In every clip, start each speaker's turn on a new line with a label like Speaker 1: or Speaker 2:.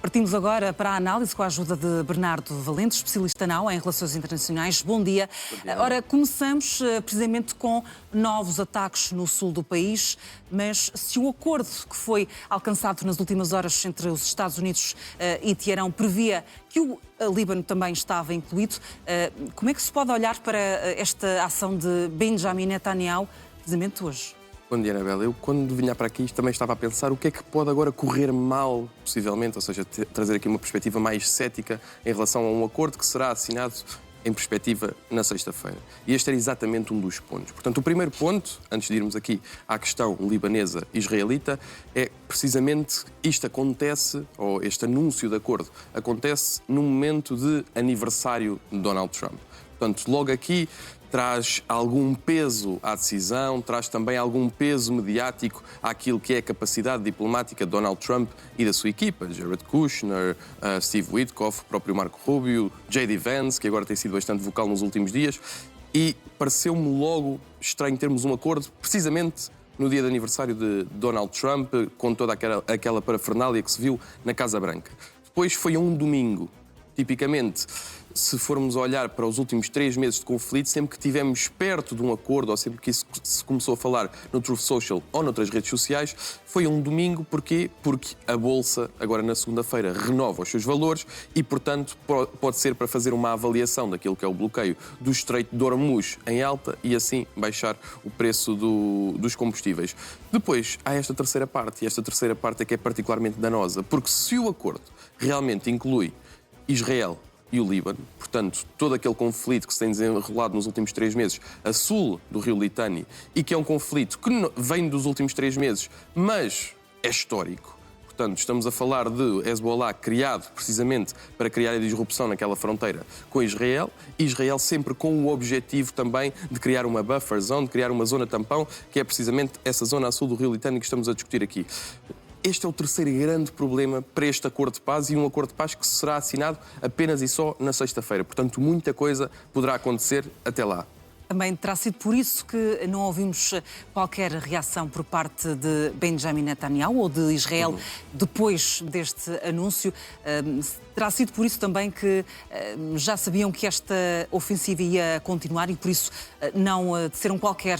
Speaker 1: Partimos agora para a análise com a ajuda de Bernardo Valente, especialista na AU em Relações Internacionais. Bom dia. Ora, começamos precisamente com novos ataques no sul do país, mas se o acordo que foi alcançado nas últimas horas entre os Estados Unidos e Teherão previa que o Líbano também estava incluído, como é que se pode olhar para esta ação de Benjamin Netanyahu, precisamente hoje?
Speaker 2: Bom dia, Anabela. Eu, quando vinha para aqui, também estava a pensar o que é que pode agora correr mal, possivelmente, ou seja, trazer aqui uma perspectiva mais cética em relação a um acordo que será assinado em perspectiva na sexta-feira. E este era exatamente um dos pontos. Portanto, o primeiro ponto, antes de irmos aqui à questão libanesa-israelita, é precisamente isto acontece, ou este anúncio de acordo, acontece num momento de aniversário de Donald Trump. Portanto, logo aqui traz algum peso à decisão, traz também algum peso mediático àquilo que é a capacidade diplomática de Donald Trump e da sua equipa, Jared Kushner, Steve Witkoff, o próprio Marco Rubio, J.D. Vance, que agora tem sido bastante vocal nos últimos dias, e pareceu-me logo estranho termos um acordo precisamente no dia de aniversário de Donald Trump, com toda aquela parafernália que se viu na Casa Branca. Depois foi um domingo. Tipicamente, se formos olhar para os últimos 3 meses de conflito, sempre que estivemos perto de um acordo, ou sempre que isso se começou a falar no Truth Social ou noutras redes sociais, foi um domingo. Porquê? Porque a Bolsa, agora na segunda-feira, renova os seus valores e, portanto, pode ser para fazer uma avaliação daquilo que é o bloqueio do Estreito de Hormuz em alta e, assim, baixar o preço dos combustíveis. Depois, há esta terceira parte, e esta terceira parte é que é particularmente danosa, porque se o acordo realmente inclui Israel e o Líbano, portanto, todo aquele conflito que se tem desenrolado nos últimos 3 meses a sul do rio Litani, e que é um conflito que vem dos últimos 3 meses, mas é histórico. Portanto, estamos a falar de Hezbollah criado precisamente para criar a disrupção naquela fronteira com Israel, e Israel sempre com o objetivo também de criar uma buffer zone, de criar uma zona tampão, que é precisamente essa zona a sul do rio Litani que estamos a discutir aqui. Este é o terceiro grande problema para este acordo de paz, e um acordo de paz que será assinado apenas e só na sexta-feira. Portanto, muita coisa poderá acontecer até lá.
Speaker 1: Também terá sido por isso que não ouvimos qualquer reação por parte de Benjamin Netanyahu ou de Israel depois deste anúncio. Terá sido por isso também que já sabiam que esta ofensiva ia continuar e por isso não disseram qualquer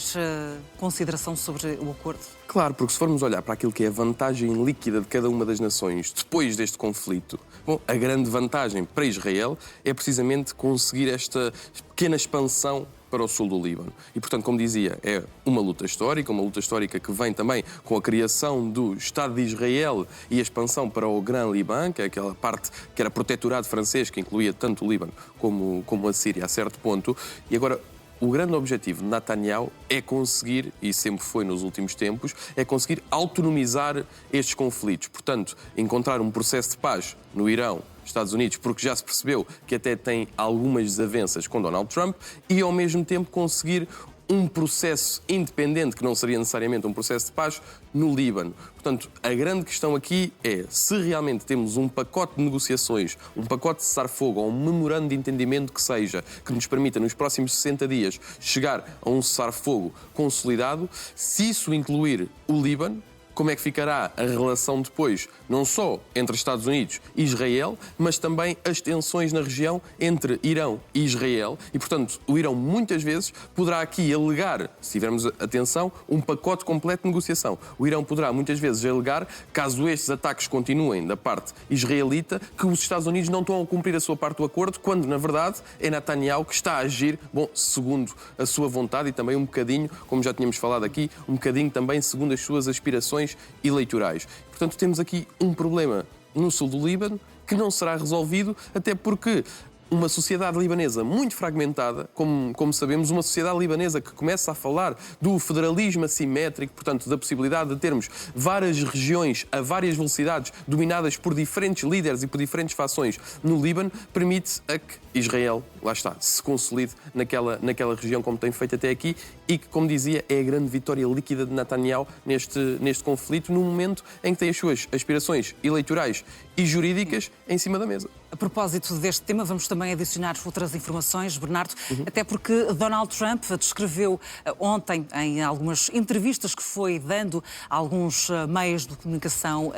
Speaker 1: consideração sobre o acordo?
Speaker 2: Claro, porque se formos olhar para aquilo que é a vantagem líquida de cada uma das nações depois deste conflito, bom, a grande vantagem para Israel é precisamente conseguir esta pequena expansão para o sul do Líbano. E, portanto, como dizia, é uma luta histórica que vem também com a criação do Estado de Israel e a expansão para o Gran Liban, que é aquela parte que era protetorado francês, que incluía tanto o Líbano como a Síria, a certo ponto. E agora, o grande objetivo de Netanyahu é conseguir, e sempre foi nos últimos tempos, é conseguir autonomizar estes conflitos. Portanto, encontrar um processo de paz no Irão, Estados Unidos, porque já se percebeu que até tem algumas desavenças com Donald Trump, e ao mesmo tempo conseguir um processo independente, que não seria necessariamente um processo de paz, no Líbano. Portanto, a grande questão aqui é se realmente temos um pacote de negociações, um pacote de cessar-fogo ou um memorando de entendimento que seja, que nos permita nos próximos 60 dias chegar a um cessar-fogo consolidado. Se isso incluir o Líbano, como é que ficará a relação depois, não só entre Estados Unidos e Israel, mas também as tensões na região entre Irão e Israel. E, portanto, o Irão muitas vezes poderá aqui alegar, se tivermos atenção, um pacote completo de negociação. O Irão poderá muitas vezes alegar, caso estes ataques continuem da parte israelita, que os Estados Unidos não estão a cumprir a sua parte do acordo, quando, na verdade, é Netanyahu que está a agir, bom, segundo a sua vontade e também um bocadinho, como já tínhamos falado aqui, um bocadinho também segundo as suas aspirações eleitorais. Portanto, temos aqui um problema no sul do Líbano que não será resolvido, até porque uma sociedade libanesa muito fragmentada, como sabemos, uma sociedade libanesa que começa a falar do federalismo assimétrico, portanto, da possibilidade de termos várias regiões a várias velocidades dominadas por diferentes líderes e por diferentes fações no Líbano, permite a que Israel, lá está, se consolide naquela região como tem feito até aqui, e que, como dizia, é a grande vitória líquida de Netanyahu neste conflito, num momento em que tem as suas aspirações eleitorais e jurídicas em cima da mesa.
Speaker 1: A propósito deste tema, vamos também adicionar outras informações, Bernardo, até porque Donald Trump descreveu ontem, em algumas entrevistas que foi dando a alguns meios de comunicação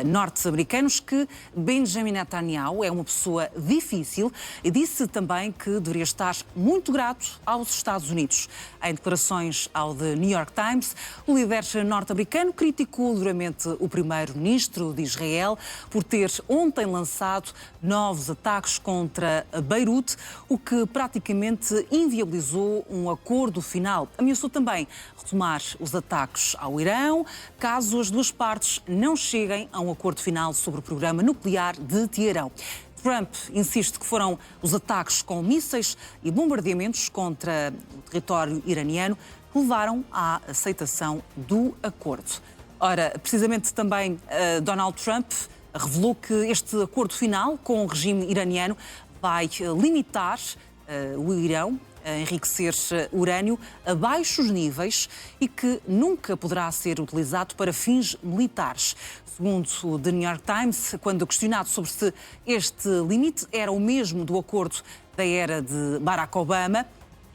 Speaker 1: norte-americanos, que Benjamin Netanyahu é uma pessoa difícil e disse também que deveria estar muito grato aos Estados Unidos. Em declarações ao The New York Times, o líder norte-americano criticou duramente o primeiro-ministro de Israel por ter ontem lançado novos ataques contra Beirute, o que praticamente inviabilizou um acordo final. Ameaçou também retomar os ataques ao Irão, caso as duas partes não cheguem a um acordo final sobre o programa nuclear de Teherão. Trump insiste que foram os ataques com mísseis e bombardeamentos contra o território iraniano que levaram à aceitação do acordo. Ora, precisamente também Donald Trump revelou que este acordo final com o regime iraniano vai limitar o Irão a enriquecer urânio a baixos níveis e que nunca poderá ser utilizado para fins militares. Segundo o The New York Times, quando questionado sobre se este limite era o mesmo do acordo da era de Barack Obama,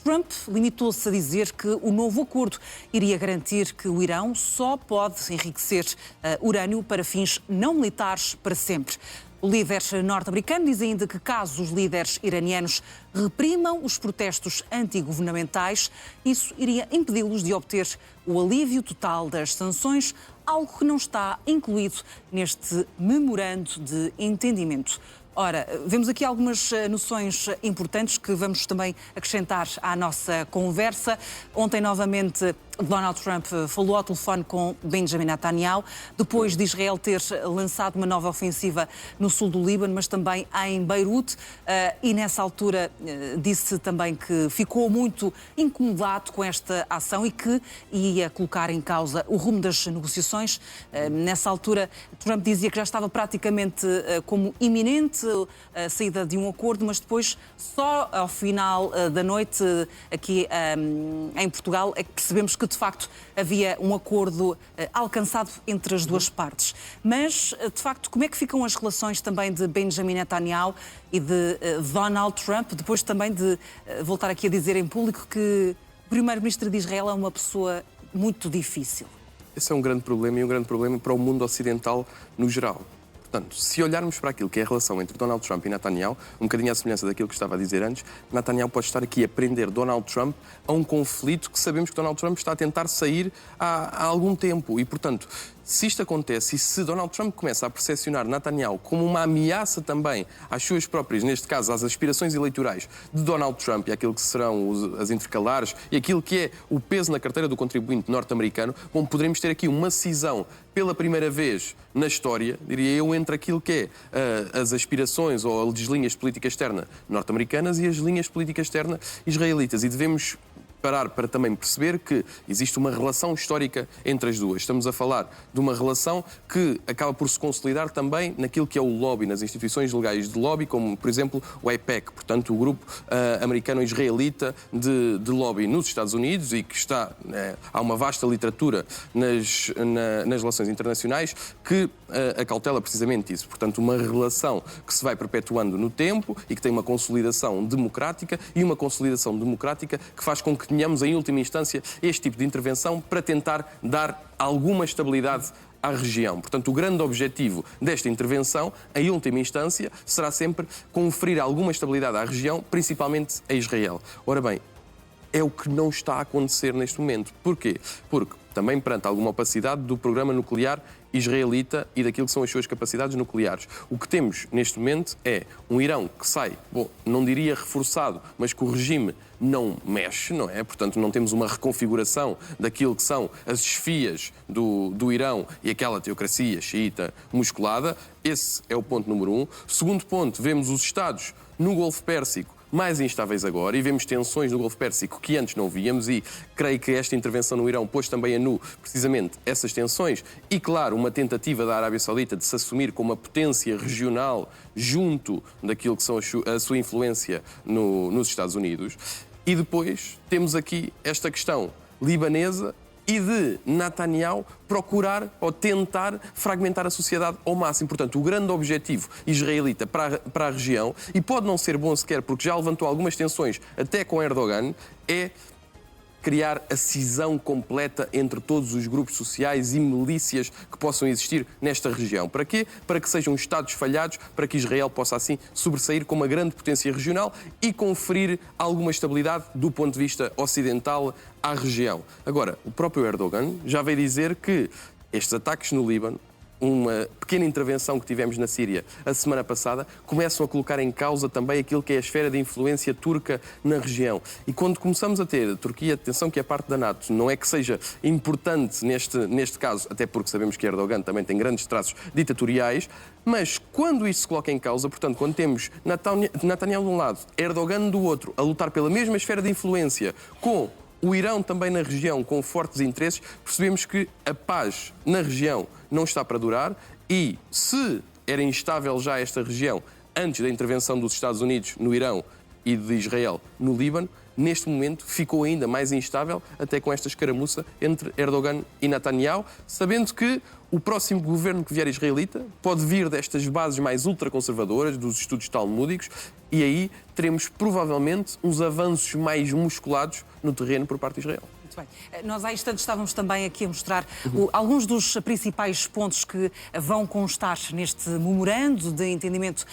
Speaker 1: Trump limitou-se a dizer que o novo acordo iria garantir que o Irão só pode enriquecer urânio para fins não militares para sempre. O líder norte-americano diz ainda que caso os líderes iranianos reprimam os protestos antigovernamentais, isso iria impedi-los de obter o alívio total das sanções, algo que não está incluído neste memorando de entendimento. Ora, vemos aqui algumas noções importantes que vamos também acrescentar à nossa conversa. Ontem, novamente, Donald Trump falou ao telefone com Benjamin Netanyahu, depois de Israel ter lançado uma nova ofensiva no sul do Líbano, mas também em Beirute, e nessa altura disse também que ficou muito incomodado com esta ação e que ia colocar em causa o rumo das negociações. Nessa altura, Trump dizia que já estava praticamente como iminente a saída de um acordo, mas depois, só ao final da noite, aqui em Portugal, é que percebemos que, de facto, havia um acordo alcançado entre as duas partes. Mas, de facto, como é que ficam as relações também de Benjamin Netanyahu e de Donald Trump, depois também de voltar aqui a dizer em público que o primeiro-ministro de Israel é uma pessoa muito difícil?
Speaker 2: Esse é um grande problema e um grande problema para o mundo ocidental no geral. Portanto, se olharmos para aquilo que é a relação entre Donald Trump e Netanyahu, um bocadinho à semelhança daquilo que estava a dizer antes, Netanyahu pode estar aqui a prender Donald Trump a um conflito que sabemos que Donald Trump está a tentar sair há algum tempo. E, portanto, se isto acontece e se Donald Trump começa a percepcionar Netanyahu como uma ameaça também às suas próprias, neste caso, às aspirações eleitorais de Donald Trump e aquilo que serão as intercalares e aquilo que é o peso na carteira do contribuinte norte-americano, bom, poderemos ter aqui uma cisão pela primeira vez na história, diria eu, entre aquilo que é as aspirações ou as linhas de política externa norte-americanas e as linhas de política externa israelitas. E devemos parar para também perceber que existe uma relação histórica entre as duas. Estamos a falar de uma relação que acaba por se consolidar também naquilo que é o lobby, nas instituições legais de lobby, como, por exemplo, o AIPAC, portanto, o grupo americano-israelita de lobby nos Estados Unidos e que está... há uma vasta literatura nas relações internacionais que acautela precisamente isso. Portanto, uma relação que se vai perpetuando no tempo e que tem uma consolidação democrática e uma consolidação democrática que faz com que tenhamos, em última instância, este tipo de intervenção para tentar dar alguma estabilidade à região. Portanto, o grande objetivo desta intervenção, em última instância, será sempre conferir alguma estabilidade à região, principalmente a Israel. Ora bem, é o que não está a acontecer neste momento. Porquê? Porque também perante alguma opacidade do programa nuclear israelita e daquilo que são as suas capacidades nucleares. O que temos neste momento é um Irão que sai, bom, não diria reforçado, mas que o regime não mexe, não é? Portanto, não temos uma reconfiguração daquilo que são as esfias do Irão e aquela teocracia xiita musculada. Esse é o ponto número 1. Segundo ponto, vemos os Estados no Golfo Pérsico mais instáveis agora e vemos tensões no Golfo Pérsico que antes não víamos e creio que esta intervenção no Irão pôs também a nu precisamente essas tensões e, claro, uma tentativa da Arábia Saudita de se assumir como uma potência regional junto daquilo que são a sua influência nos Estados Unidos. E depois temos aqui esta questão libanesa e de Netanyahu procurar ou tentar fragmentar a sociedade ao máximo. Portanto, o grande objetivo israelita para a região, e pode não ser bom sequer porque já levantou algumas tensões até com Erdogan, é criar a cisão completa entre todos os grupos sociais e milícias que possam existir nesta região. Para quê? Para que sejam Estados falhados, para que Israel possa assim sobressair como uma grande potência regional e conferir alguma estabilidade do ponto de vista ocidental à região. Agora, o próprio Erdogan já veio dizer que estes ataques no Líbano, uma pequena intervenção que tivemos na Síria a semana passada, começam a colocar em causa também aquilo que é a esfera de influência turca na região. E quando começamos a ter a Turquia, atenção que é parte da NATO, não é que seja importante neste caso, até porque sabemos que Erdogan também tem grandes traços ditatoriais, mas quando isso se coloca em causa, portanto, quando temos Netanyahu de um lado, Erdogan do outro, a lutar pela mesma esfera de influência com o Irão também na região com fortes interesses, percebemos que a paz na região não está para durar e, se era instável já esta região antes da intervenção dos Estados Unidos no Irão e de Israel no Líbano, neste momento ficou ainda mais instável, até com esta escaramuça entre Erdogan e Netanyahu, sabendo que o próximo governo que vier israelita pode vir destas bases mais ultraconservadoras, dos estudos talmúdicos, e aí teremos provavelmente uns avanços mais musculados no terreno por parte de Israel.
Speaker 1: Muito bem. Nós há instantes estávamos também aqui a mostrar alguns dos principais pontos que vão constar neste memorando de entendimento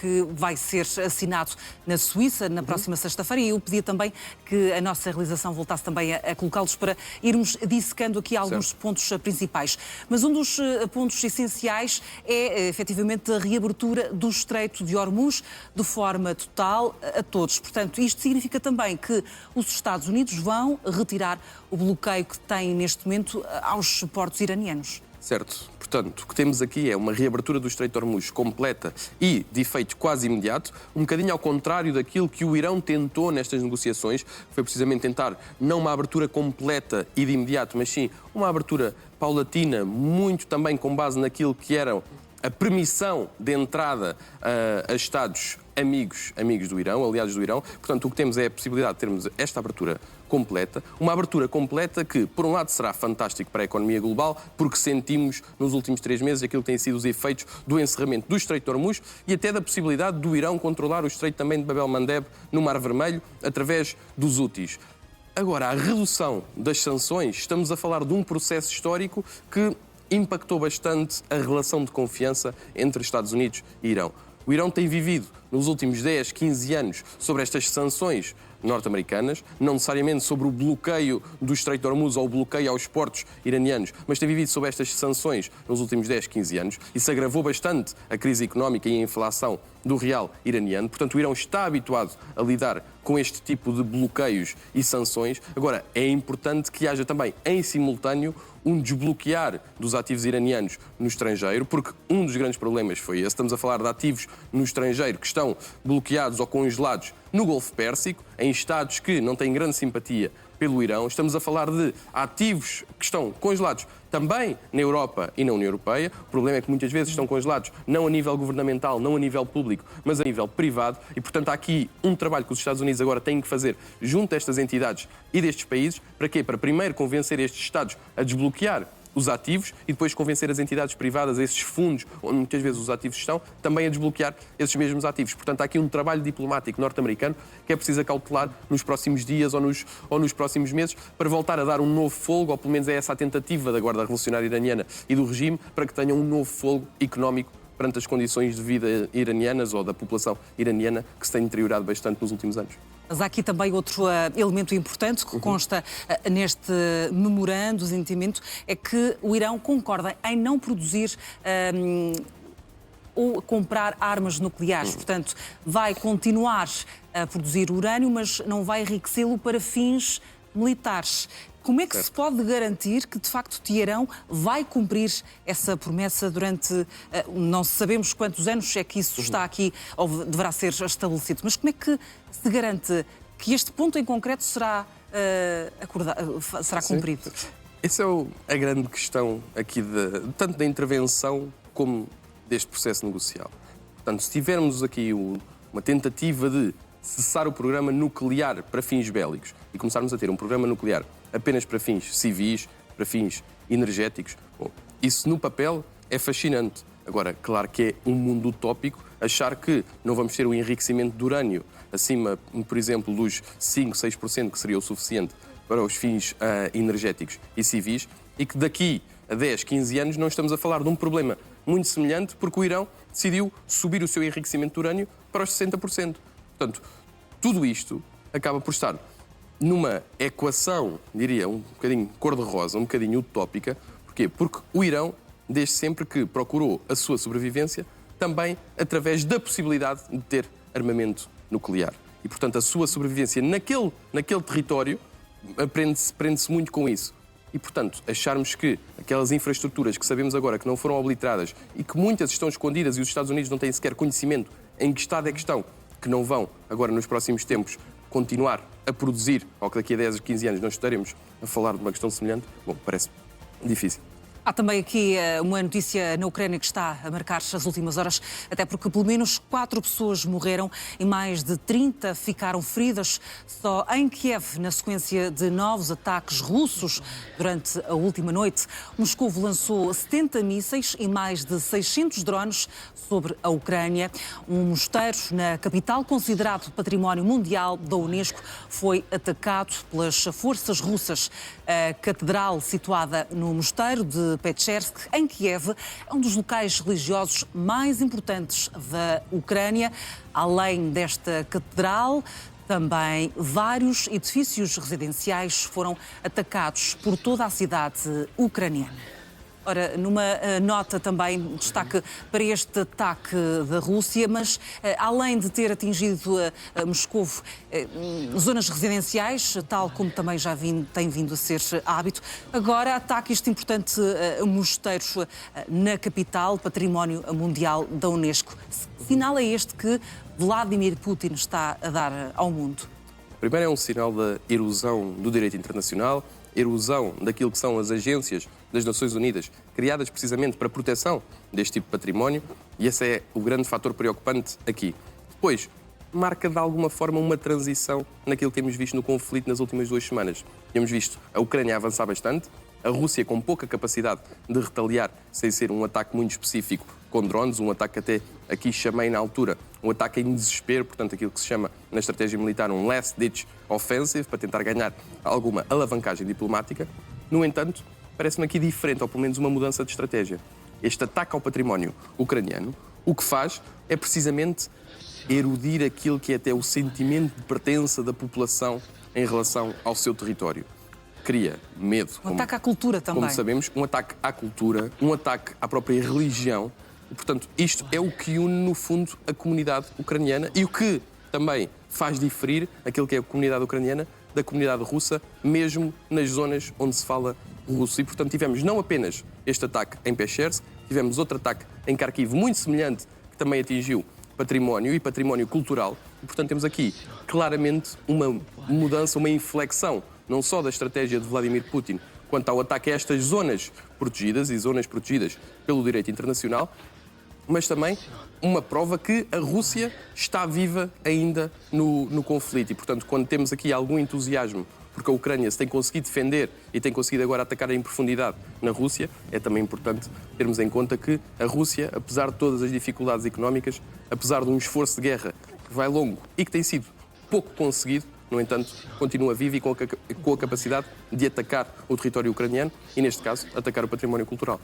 Speaker 1: que vai ser assinado na Suíça na próxima sexta-feira, e eu pedia também que a nossa realização voltasse também a colocá-los para irmos dissecando aqui alguns pontos principais. Mas um dos pontos essenciais é efetivamente a reabertura do Estreito de Hormuz de forma total a todos. Portanto, isto significa também que os Estados Unidos vão retirar o bloqueio que têm neste momento aos portos iranianos.
Speaker 2: Certo. Portanto, o que temos aqui é uma reabertura do Estreito de Hormuz completa e de efeito quase imediato, um bocadinho ao contrário daquilo que o Irão tentou nestas negociações, foi precisamente tentar não uma abertura completa e de imediato, mas sim uma abertura paulatina, muito também com base naquilo que era a permissão de entrada a Estados amigos do Irão, aliados do Irão. Portanto, o que temos é a possibilidade de termos esta abertura completa. Uma abertura completa que, por um lado, será fantástico para a economia global, porque sentimos nos últimos 3 meses aquilo que têm sido os efeitos do encerramento do Estreito de Hormuz e até da possibilidade do Irão controlar o Estreito também de Bab el-Mandeb no Mar Vermelho, através dos Houthis. Agora, a redução das sanções, estamos a falar de um processo histórico que impactou bastante a relação de confiança entre Estados Unidos e Irão. O Irão tem vivido nos últimos 10, 15 anos sobre estas sanções norte-americanas, não necessariamente sobre o bloqueio do Estreito de Hormuz ou o bloqueio aos portos iranianos, mas tem vivido sobre estas sanções nos últimos 10, 15 anos. Isso agravou bastante a crise económica e a inflação do real iraniano. Portanto, o Irão está habituado a lidar com este tipo de bloqueios e sanções. Agora, é importante que haja também, em simultâneo, um desbloquear dos ativos iranianos no estrangeiro, porque um dos grandes problemas foi esse. Estamos a falar de ativos no estrangeiro que estão bloqueados ou congelados no Golfo Pérsico, em estados que não têm grande simpatia pelo Irão. Estamos a falar de ativos que estão congelados também na Europa e na União Europeia. O problema é que muitas vezes estão congelados não a nível governamental, não a nível público, mas a nível privado. E, portanto, há aqui um trabalho que os Estados Unidos agora têm que fazer junto a estas entidades e destes países. Para quê? Para primeiro convencer estes Estados a desbloquear os ativos e depois convencer as entidades privadas, esses fundos onde muitas vezes os ativos estão, também a desbloquear esses mesmos ativos. Portanto, há aqui um trabalho diplomático norte-americano que é preciso acautelar nos próximos dias ou nos próximos meses para voltar a dar um novo fôlego, ou pelo menos é essa a tentativa da Guarda Revolucionária Iraniana e do regime, para que tenham um novo fôlego económico perante as condições de vida iranianas ou da população iraniana que se tem deteriorado bastante nos últimos anos.
Speaker 1: Mas há aqui também outro elemento importante que consta neste memorando de entendimento, é que o Irão concorda em não produzir ou comprar armas nucleares. Portanto, vai continuar a produzir urânio, mas não vai enriquecê-lo para fins militares. Como é que se pode garantir que, de facto, Teherão vai cumprir essa promessa durante, não sabemos quantos anos é que isso está aqui, ou deverá ser estabelecido, mas como é que se garante que este ponto em concreto será cumprido?
Speaker 2: Essa é a grande questão aqui, tanto da intervenção como deste processo negocial. Portanto, se tivermos aqui uma tentativa de cessar o programa nuclear para fins bélicos e começarmos a ter um programa nuclear apenas para fins civis, para fins energéticos. Bom, isso no papel é fascinante. Agora, claro que é um mundo utópico achar que não vamos ter o enriquecimento de urânio acima, por exemplo, dos 5, 6%, que seria o suficiente para os fins energéticos e civis, e que daqui a 10, 15 anos não estamos a falar de um problema muito semelhante, porque o Irão decidiu subir o seu enriquecimento de urânio para os 60%. Portanto, tudo isto acaba por estar numa equação, diria, um bocadinho cor-de-rosa, um bocadinho utópica. Porquê? Porque o Irão, desde sempre que procurou a sua sobrevivência, também através da possibilidade de ter armamento nuclear. E, portanto, a sua sobrevivência naquele território prende-se muito com isso. E, portanto, acharmos que aquelas infraestruturas que sabemos agora que não foram obliteradas e que muitas estão escondidas e os Estados Unidos não têm sequer conhecimento em que estado é que estão, que não vão, agora nos próximos tempos, continuar a produzir, ou que daqui a 10 ou 15 anos não estaremos a falar de uma questão semelhante, bom, parece difícil.
Speaker 1: Há também aqui uma notícia na Ucrânia que está a marcar as últimas horas, até porque pelo menos 4 pessoas morreram e mais de 30 ficaram feridas só em Kiev, na sequência de novos ataques russos durante a última noite. Moscou lançou 70 mísseis e mais de 600 drones sobre a Ucrânia. Um mosteiro na capital, considerado Património Mundial da Unesco, foi atacado pelas forças russas. A catedral, situada no mosteiro de Petchersk, em Kiev, é um dos locais religiosos mais importantes da Ucrânia. Além desta catedral, também vários edifícios residenciais foram atacados por toda a cidade ucraniana. Ora, numa nota também, destaque para este ataque da Rússia, mas além de ter atingido Moscou, zonas residenciais, tal como também já tem vindo a ser hábito, agora ataca este importante mosteiro na capital, Património Mundial da Unesco. Que sinal é este que Vladimir Putin está a dar ao mundo?
Speaker 2: Primeiro, é um sinal da erosão do direito internacional, erosão daquilo que são as agências das Nações Unidas, criadas precisamente para a proteção deste tipo de património, e esse é o grande fator preocupante aqui. Depois, marca de alguma forma uma transição naquilo que temos visto no conflito nas últimas 2 semanas. Temos visto a Ucrânia avançar bastante, a Rússia com pouca capacidade de retaliar, sem ser um ataque muito específico com drones, um ataque que até aqui chamei na altura um ataque em desespero, portanto aquilo que se chama na estratégia militar um last-ditch offensive, para tentar ganhar alguma alavancagem diplomática. No entanto, parece-me aqui diferente, ou pelo menos uma mudança de estratégia. Este ataque ao património ucraniano, o que faz é precisamente erudir aquilo que é até o sentimento de pertença da população em relação ao seu território. Cria medo.
Speaker 1: Ataque à cultura também.
Speaker 2: Como sabemos, um ataque à cultura, um ataque à própria religião. E, portanto, isto é o que une, no fundo, a comunidade ucraniana e o que também faz diferir aquilo que é a comunidade ucraniana da comunidade russa, mesmo nas zonas onde se fala russo. E, portanto, tivemos não apenas este ataque em Petchersk, tivemos outro ataque em Kharkiv, muito semelhante, que também atingiu património e património cultural. E, portanto, temos aqui claramente uma mudança, uma inflexão, não só da estratégia de Vladimir Putin quanto ao ataque a estas zonas protegidas e zonas protegidas pelo direito internacional, mas também uma prova que a Rússia está viva ainda no conflito. E, portanto, quando temos aqui algum entusiasmo porque a Ucrânia se tem conseguido defender e tem conseguido agora atacar em profundidade na Rússia, é também importante termos em conta que a Rússia, apesar de todas as dificuldades económicas, apesar de um esforço de guerra que vai longo e que tem sido pouco conseguido, no entanto, continua viva e com a capacidade de atacar o território ucraniano e, neste caso, atacar o património cultural.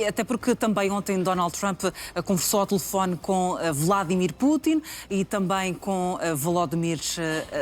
Speaker 1: Até porque também ontem Donald Trump conversou ao telefone com Vladimir Putin e também com Volodymyr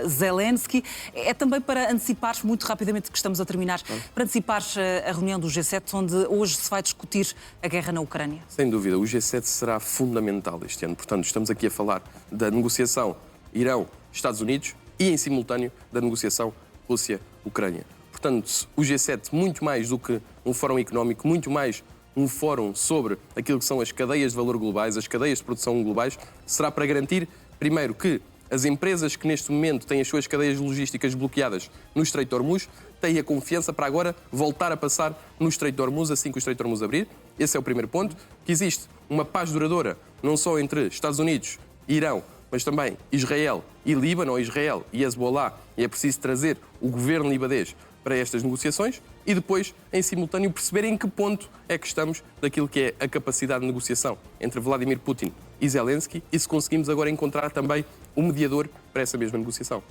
Speaker 1: Zelensky. É também para antecipar, muito rapidamente que estamos a terminar, para antecipar a reunião do G7, onde hoje se vai discutir a guerra na Ucrânia.
Speaker 2: Sem dúvida, o G7 será fundamental este ano. Portanto, estamos aqui a falar da negociação Irão-Estados Unidos e, em simultâneo, da negociação Rússia-Ucrânia. Portanto, o G7, muito mais do que um fórum económico, muito mais um fórum sobre aquilo que são as cadeias de valor globais, as cadeias de produção globais, será para garantir, primeiro, que as empresas que neste momento têm as suas cadeias logísticas bloqueadas no Estreito de Hormuz têm a confiança para agora voltar a passar no Estreito de Hormuz assim que o Estreito de Hormuz abrir. Esse é o primeiro ponto. Que existe uma paz duradoura, não só entre Estados Unidos e Irão, mas também Israel e Líbano, ou Israel e Hezbollah, e é preciso trazer o governo libanês para estas negociações e depois, em simultâneo, perceber em que ponto é que estamos daquilo que é a capacidade de negociação entre Vladimir Putin e Zelensky e se conseguimos agora encontrar também um mediador para essa mesma negociação.